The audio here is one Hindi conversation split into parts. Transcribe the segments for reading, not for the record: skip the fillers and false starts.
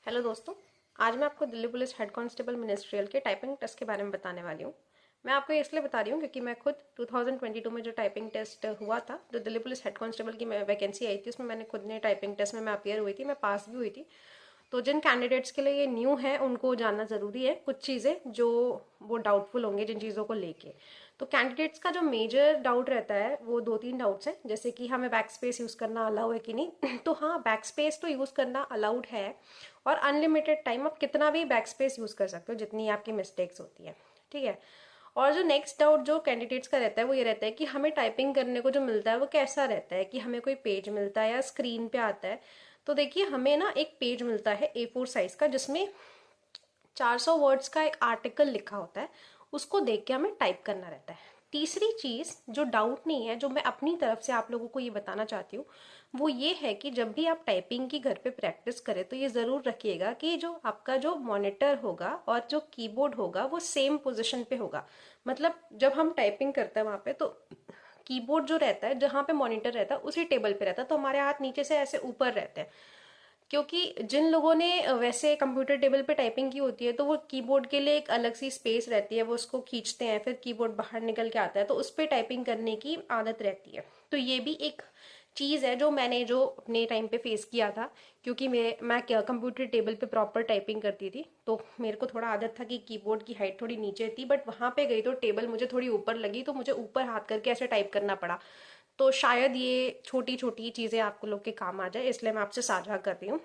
हेलो दोस्तों। आज मैं आपको Delhi police head constable ministerial के टाइपिंग टेस्ट के बारे में बताने वाली हूँ। मैं आपको ये इसलिए बता रही हूँ क्योंकि मैं खुद 2022 में जो टाइपिंग टेस्ट हुआ था, जो दिल्ली पुलिस हेड कांस्टेबल की वैकेंसी आई थी, उसमें मैंने खुद ने टाइपिंग टेस्ट में मैं अपियर हुई थी, मैं पास भी हुई थी। तो जिन कैंडिडेट्स के लिए ये न्यू है उनको जानना ज़रूरी है कुछ चीज़ें जो वो डाउटफुल होंगे जिन चीज़ों को लेके। तो कैंडिडेट्स का जो मेजर डाउट रहता है वो दो तीन डाउट्स हैं, जैसे कि हमें बैक स्पेस यूज़ करना अलाउ है कि नहीं। तो हाँ, बैक स्पेस तो यूज़ करना अलाउड है और अनलिमिटेड टाइम आप कितना भी बैक स्पेस यूज़ कर सकते हो जितनी आपकी मिस्टेक्स होती है, ठीक है। और जो नेक्स्ट डाउट जो कैंडिडेट्स का रहता है वो ये रहता है कि हमें टाइपिंग करने को जो मिलता है वो कैसा रहता है, कि हमें कोई पेज मिलता है या स्क्रीन पे आता है। तो देखिए, हमें ना एक पेज मिलता है A4 साइज का, जिसमें 400 वर्ड्स का एक आर्टिकल लिखा होता है, उसको देख के हमें टाइप करना रहता है। तीसरी चीज जो डाउट नहीं है, जो मैं अपनी तरफ से आप लोगों को ये बताना चाहती हूँ, वो ये है कि जब भी आप टाइपिंग की घर पे प्रैक्टिस करें तो ये जरूर रखिएगा कि जो आपका जो मॉनिटर होगा और जो कीबोर्ड होगा वो सेम पोजिशन पे होगा। मतलब जब हम टाइपिंग करते हैं वहां पे, तो कीबोर्ड जो रहता है जहाँ पे मॉनिटर रहता है उसी टेबल पे रहता है, तो हमारे हाथ नीचे से ऐसे ऊपर रहते हैं। क्योंकि जिन लोगों ने वैसे कंप्यूटर टेबल पे टाइपिंग की होती है तो वो कीबोर्ड के लिए एक अलग सी स्पेस रहती है, वो उसको खींचते हैं, फिर कीबोर्ड बाहर निकल के आता है, तो उस पर टाइपिंग करने की आदत रहती है। तो ये भी एक चीज़ है जो मैंने जो अपने टाइम पे फेस किया था, क्योंकि मैं कंप्यूटर टेबल पे प्रॉपर टाइपिंग करती थी, तो मेरे को थोड़ा आदत था कि कीबोर्ड की हाइट थोड़ी नीचे थी, बट वहां पे गई तो टेबल मुझे थोड़ी ऊपर लगी, तो मुझे ऊपर हाथ करके ऐसे टाइप करना पड़ा। तो शायद ये छोटी छोटी चीज़ें आपको लोग के काम आ जाए, इसलिए मैं आपसे साझा कर रही हूँ।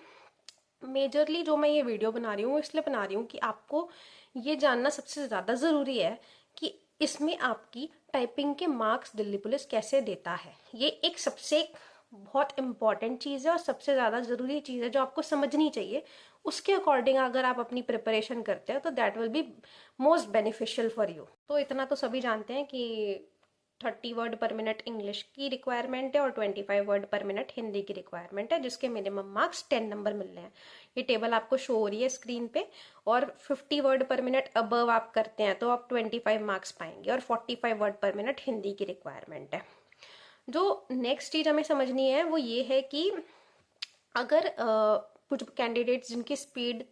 मेजरली जो मैं ये वीडियो बना रही हूँ इसलिए बना रही हूँ कि आपको ये जानना सबसे ज़्यादा ज़रूरी है कि इसमें आपकी टाइपिंग के मार्क्स दिल्ली पुलिस कैसे देता है। ये एक सबसे बहुत इंपॉर्टेंट चीज़ है और सबसे ज़्यादा ज़रूरी चीज़ है जो आपको समझनी चाहिए। उसके अकॉर्डिंग अगर आप अपनी प्रिपरेशन करते हो तो that will be most beneficial for you. तो इतना तो सभी जानते हैं कि 30 वर्ड पर मिनट इंग्लिश की रिक्वायरमेंट है और 25 वर्ड पर मिनट हिंदी की रिक्वायरमेंट है, जिसके मिनिमम मार्क्स 10 नंबर मिल रहे हैं। ये टेबल आपको शो हो रही है स्क्रीन पे। और 50 वर्ड पर मिनट अबव आप करते हैं तो आप 25 मार्क्स पाएंगे, और 45 वर्ड पर मिनट हिंदी की रिक्वायरमेंट है। जो नेक्स्ट चीज हमें समझनी है वो ये है कि अगर कुछ कैंडिडेट्स जिनकी स्पीड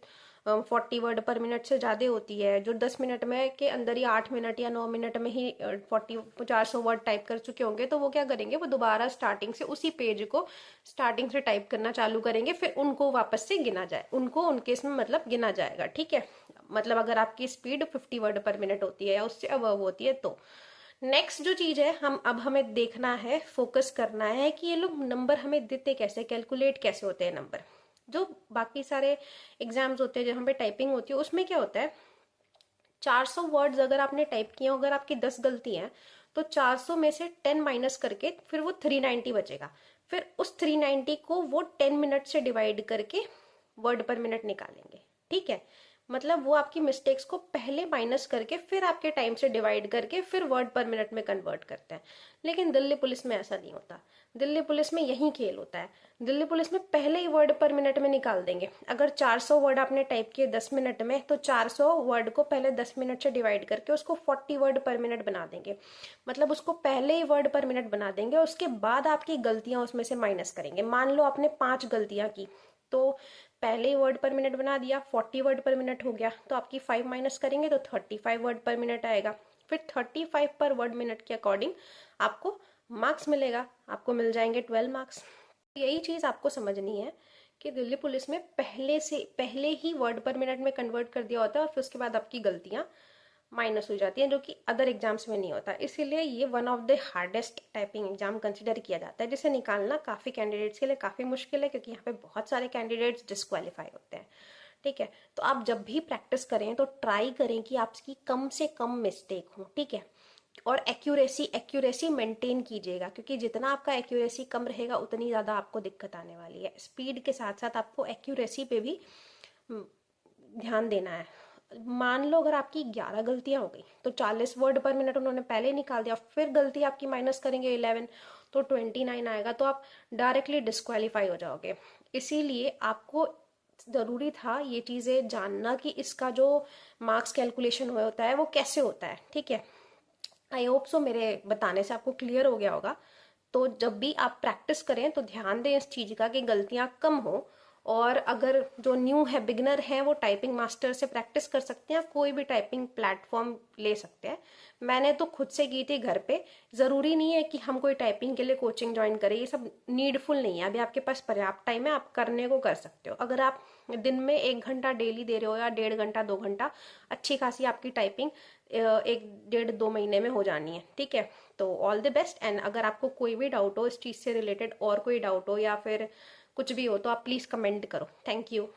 40 वर्ड पर मिनट से ज़्यादा होती है, जो 10 मिनट में के अंदर ही 8 मिनट या 9 मिनट में ही 400 वर्ड टाइप कर चुके होंगे, तो वो क्या करेंगे, वो दोबारा स्टार्टिंग से उसी पेज को स्टार्टिंग से टाइप करना चालू करेंगे, फिर उनको वापस से गिना जाए, उनको उनके इसमें मतलब गिना जाएगा, ठीक है। मतलब अगर आपकी स्पीड 50 वर्ड पर मिनट होती है या उससे अबव होती है तो नेक्स्ट जो चीज है, हमें देखना है, फोकस करना है कि ये लोग नंबर हमें देते कैसे, कैलकुलेट कैसे होते हैं नंबर। जो बाकी सारे एग्जाम्स होते हैं जहाँ पे टाइपिंग होती है उसमें क्या होता है, 400 वर्ड्स अगर आपने टाइप किए, अगर आपकी 10 गलती हैं तो 400 में से 10 माइनस करके फिर वो 390 बचेगा। फिर उस 390 को वो 10 मिनट से डिवाइड करके वर्ड पर मिनट निकालेंगे, ठीक है। मतलब वो आपकी मिस्टेक्स को पहले माइनस करके फिर आपके टाइम से डिवाइड करके फिर वर्ड पर मिनट में कन्वर्ट करते हैं। लेकिन दिल्ली पुलिस में ऐसा नहीं होता। दिल्ली पुलिस में यही खेल होता है। दिल्ली पुलिस में पहले ही वर्ड पर मिनट में निकाल देंगे। अगर 400 वर्ड आपने टाइप किए 10 मिनट में, तो 400 वर्ड को पहले 10 मिनट से डिवाइड करके उसको 40 वर्ड पर मिनट बना देंगे। मतलब उसको पहले ही वर्ड पर मिनट बना देंगे, उसके बाद आपकी गलतियां उसमें से माइनस करेंगे। मान लो आपने 5 गलतियां की, तो पहले ही वर्ड पर मिनट बना दिया, 40 वर्ड पर मिनट हो गया, तो आपकी 5 माइनस करेंगे तो 35 वर्ड पर मिनट आएगा। फिर 35 पर वर्ड मिनट के अकॉर्डिंग आपको मार्क्स मिलेगा, आपको मिल जाएंगे 12 मार्क्स। यही चीज आपको समझनी है कि दिल्ली पुलिस में पहले ही वर्ड पर मिनट में कन्वर्ट कर दिया होता है और फिर उसके बाद आपकी गलतियां माइनस हो जाती हैं, जो कि अदर एग्जाम्स में नहीं होता। इसीलिए ये one of the hardest typing exam consider किया जाता है, जिसे निकालना काफ़ी कैंडिडेट्स के लिए काफ़ी मुश्किल है, क्योंकि यहाँ पे बहुत सारे कैंडिडेट्स डिस्क्वालीफाई होते हैं, ठीक है। तो आप जब भी प्रैक्टिस करें तो ट्राई करें कि आपकी कम से कम मिस्टेक हो, ठीक है। और एक्यूरेसी मेंटेन कीजिएगा, क्योंकि जितना आपका एक्यूरेसी कम रहेगा उतनी ज़्यादा आपको दिक्कत आने वाली है। स्पीड के साथ साथ आपको एक्यूरेसी पे भी ध्यान देना है। मान लो अगर आपकी 11 गलतियां हो गई तो 40 वर्ड पर मिनट उन्होंने पहले निकाल दिया, फिर गलती आपकी माइनस करेंगे 11, तो 29 आएगा, तो आप डायरेक्टली डिस्क्वालीफाई हो जाओगे। इसीलिए आपको जरूरी था ये चीजें जानना कि इसका जो मार्क्स कैलकुलेशन होता है वो कैसे होता है, ठीक है। आई होप सो मेरे बताने से आपको क्लियर हो गया होगा। तो जब भी आप प्रैक्टिस करें तो ध्यान दें इस चीज का कि गलतियां कम हो और अगर जो न्यू है, बिगनर है, वो टाइपिंग मास्टर से प्रैक्टिस कर सकते हैं, कोई भी टाइपिंग प्लेटफॉर्म ले सकते हैं। मैंने तो खुद से की थी घर पे। ज़रूरी नहीं है कि हम कोई टाइपिंग के लिए कोचिंग ज्वाइन करें, ये सब नीडफुल नहीं है। अभी आपके पास पर्याप्त टाइम है, आप करने को कर सकते हो। अगर आप दिन में 1 घंटा डेली दे रहे हो या 1.5 घंटा 2 घंटा, अच्छी खासी आपकी टाइपिंग 1 1.5 2 महीने में हो जानी है। ठीक है, तो ऑल द बेस्ट। एंड अगर आपको कोई भी डाउट हो इस चीज़ से रिलेटेड, और कोई डाउट हो या फिर कुछ भी हो, तो आप प्लीज़ कमेंट करो। Thank you.